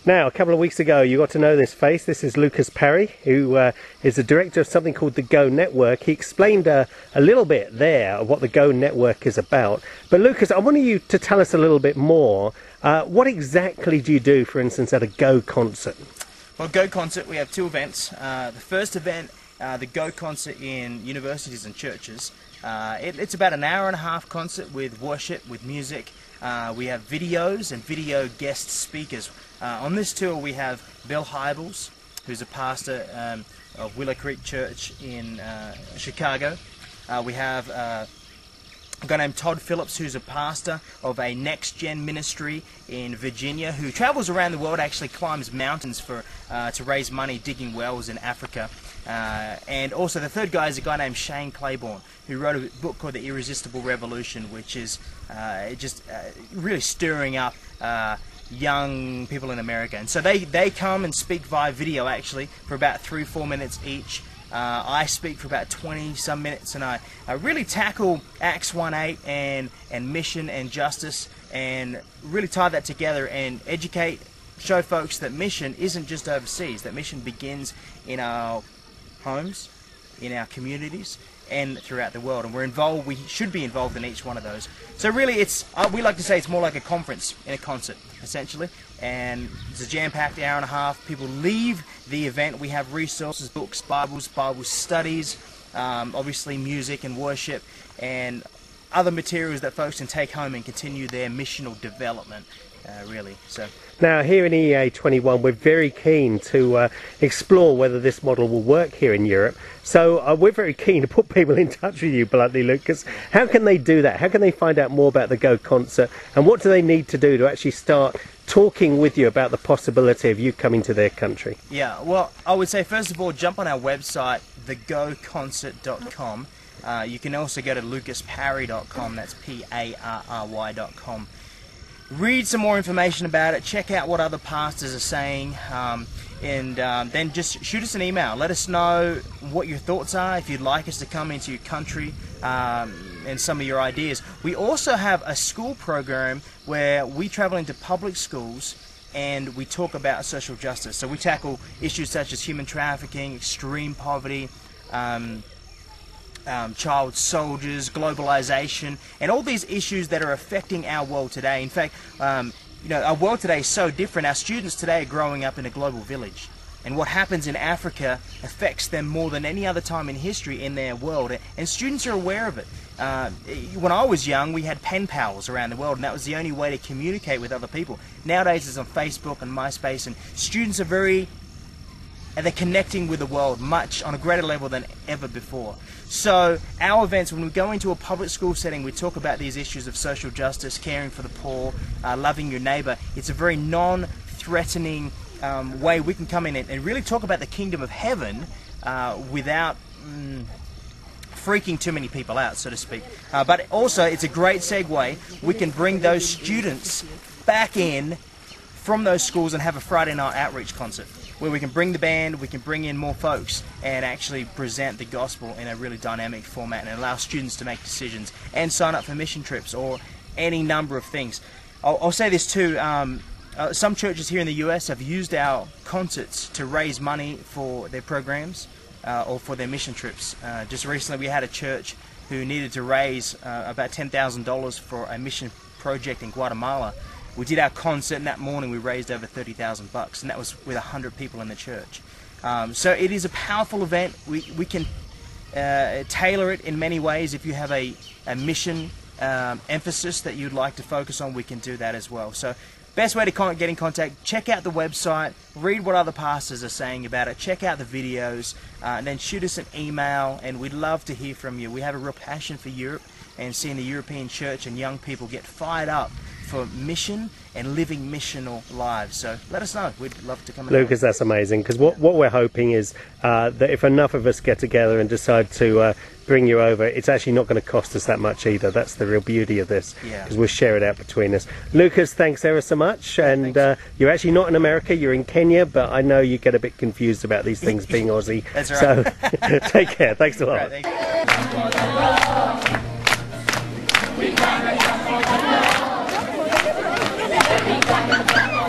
Now, a couple of weeks ago, you got to know this face. This is Lucas Parry, who is the director of something called the Go Network. He explained a little bit there of what the Go Network is about. But Lucas, I wanted you to tell us a little bit more. What exactly do you do, for instance, at a Go concert? Well, Go Concert, we have two events. The first event, the Go Concert in universities and churches. It's about an hour-and-a-half concert with worship, with music. We have videos and video guest speakers. On this tour we have Bill Hybels, who's a pastor of Willow Creek Church in Chicago. We have a guy named Todd Phillips, who's a pastor of a Next Gen ministry in Virginia, who travels around the world, actually climbs mountains for to raise money digging wells in Africa. And also the third guy is a guy named Shane Claiborne, who wrote a book called The Irresistible Revolution, which is just really stirring up young people in America. And so they come and speak via video, actually, for about 3-4 minutes each. I speak for about 20-some minutes, and I really tackle Acts 1:8 and mission and justice, and really tie that together and educate, show folks that mission isn't just overseas, that mission begins in our homes, in our communities, and throughout the world. And we should be involved in each one of those. So really we like to say it's more like a conference in a concert, essentially. And it's a jam-packed hour-and-a-half. People leave the event. We have resources, books, Bible studies, obviously music and worship, and other materials that folks can take home and continue their missional development, really. So. Now, here in EA21, we're very keen to explore whether this model will work here in Europe. So we're very keen to put people in touch with you, bluntly, Lucas. How can they do that? How can they find out more about the Go concert? And what do they need to do to actually start talking with you about the possibility of you coming to their country? Yeah, well, I would say, first of all, jump on our website, thegoconcert.com. You can also go to lucasparry.com, that's Parry.com. Read some more information about it, check out what other pastors are saying, and then just shoot us an email. Let us know what your thoughts are, if you'd like us to come into your country, and some of your ideas. We also have a school program where we travel into public schools and we talk about social justice. So we tackle issues such as human trafficking, extreme poverty, child soldiers, globalization, and all these issues that are affecting our world today. In fact, our world today is so different. Our students today are growing up in a global village, and what happens in Africa affects them more than any other time in history in their world, and students are aware of it. When I was young, we had pen pals around the world, and that was the only way to communicate with other people. Nowadays it's on Facebook and MySpace, and students are they're connecting with the world much on a greater level than ever before. So our events, when we go into a public school setting, we talk about these issues of social justice, caring for the poor, loving your neighbor. It's a very non-threatening way we can come in and really talk about the kingdom of heaven without freaking too many people out, so to speak. But also, it's a great segue. We can bring those students back in from those schools and have a Friday night outreach concert, where we can bring the band, we can bring in more folks and actually present the gospel in a really dynamic format and allow students to make decisions and sign up for mission trips or any number of things. I'll say this too, some churches here in the US have used our concerts to raise money for their programs or for their mission trips. Just recently we had a church who needed to raise about $10,000 for a mission project in Guatemala. We did our concert, and that morning we raised over $30,000, and that was with 100 people in the church. So it is a powerful event. We can tailor it in many ways. If you have a mission emphasis that you'd like to focus on, we can do that as well. So best way to get in contact, check out the website, read what other pastors are saying about it, check out the videos, and then shoot us an email, and we'd love to hear from you. We have a real passion for Europe and seeing the European church and young people get fired up for mission and living missional lives. So let us know. We'd love to come in. Lucas, that's amazing, because what we're hoping is that if enough of us get together and decide to bring you over, it's actually not going to cost us that much either. That's the real beauty of this, because we'll share it out between us. Lucas, thanks ever so much. And you're actually not in America, you're in Kenya, but I know you get a bit confused about these things being Aussie. That's right. So take care. Thanks a lot. Right, thank you.